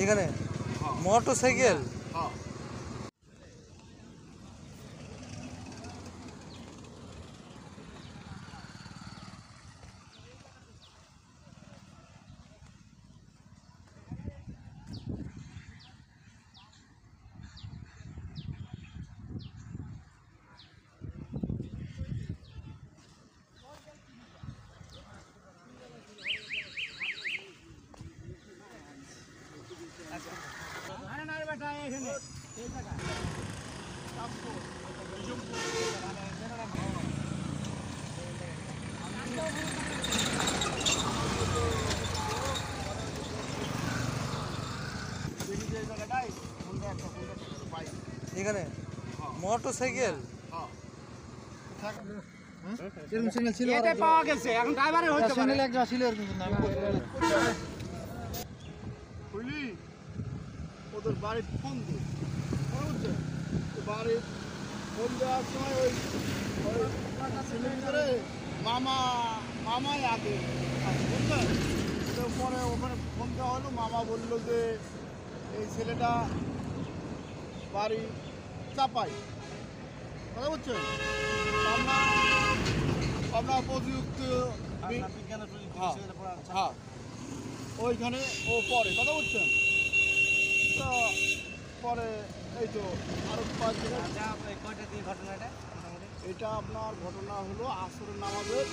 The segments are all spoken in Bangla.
এখানে মোটরসাইকেল এখানে মোটরসাইকেল পাওয়া গেছে এখন ড্রাইভারের হইতে পারে বুঝলি ওদের বাড়ির ফোন দিই বাড়ির ফোন দেওয়ার সময় ওই সিলিন্ডারে মামাই আগে বুঝলেন তো পরে ওখানে ফোন দেওয়া হলো মামা বললো যে এই ছেলেটা বাড়ি চাপাই কথা বুঝছেন আপনার প্রযুক্ত হ্যাঁ ওইখানে ও পরে কথা বুঝছেন তো পরে এই তো আরো কয়টা দিয়ে ঘটনাটা এটা আপনার ঘটনা হলো আসরের নামাজের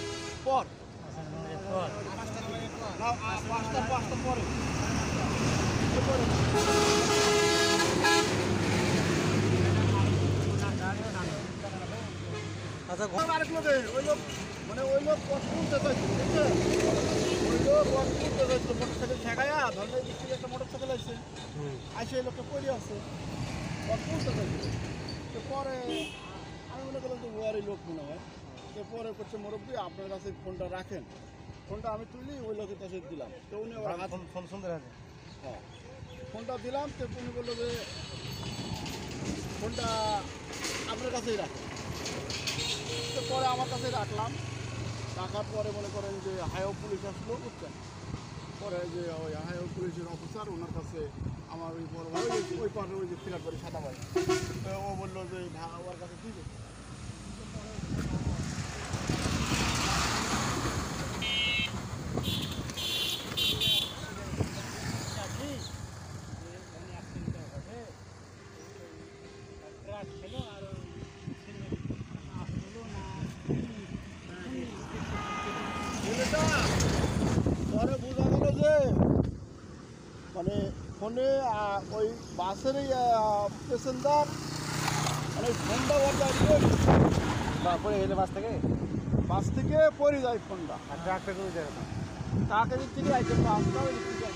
পর পাঁচটার পরে আচ্ছা ওই লোক মানে ওই লোক তুলতে চাইছিল ওই লোক তুলতে চাইছিল মোটরসাইকেল ঠেকায়া ধরলে দিক থেকে একটা মোটরসাইকেল আসছে আসে ওই লোকটা পড়ে আছে তুলতে চাইছিল তো পরে আমি মনে করলাম যে ওয়ারই লোক মনে হয় তো পরে করছে মুরব্বী আপনার কাছে ফোনটা রাখেন ফোনটা আমি তুলি ওই লোকের কাছে দিলাম তো উনি আবার ফোন সুন্দর আছে হ্যাঁ ফোনটা দিলাম তো উনি বললো যে ফোনটা আপনার কাছেই রাখেন তো পরে আমার কাছে রাখলাম রাখার পরে মনে করেন যে হাইও পুলিশ আসলো বুঝছেন পরে যে ওই হাইও পুলিশের অফিসার ওনার কাছে আমার ওই বড় ভাই ওই পারে ওই যে ফিরার করে সাদা ভাই তো ও বললো যে ওর কাছে ঠিক আছে পরে বোঝা গেল যে মানে ফোনে ওই বাসের প্যাসেঞ্জার মানে ফোনটা পড়ে গেলে বাস থেকে পড়ে যায় ফোনটা আর ট্রাকটা করে যায় তাকে দিক থেকে আইছে বাসটা ওই দিক থেকে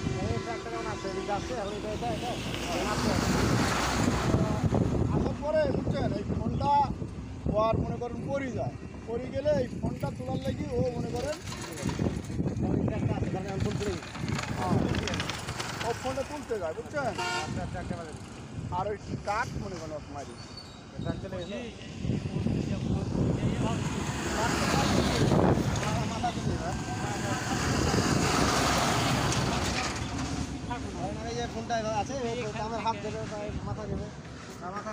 ট্রাকটা কেমন আছে এদিকে আসছে এখন এটা আসার পরে বুঝছেন এই ফোনটা ও আর মনে করেন পড়ে যায় পড়ে গেলে এই ফোনটা তোলার লাগি ও মনে করেন ও ফোনটা তুলতে যায় বুঝছেন আর ওই ট্রাক মনে করেন মারি ট্রাক চলে গেছে ফোনটা আছে আমার হাত দেবে মাথা দেবে মাথা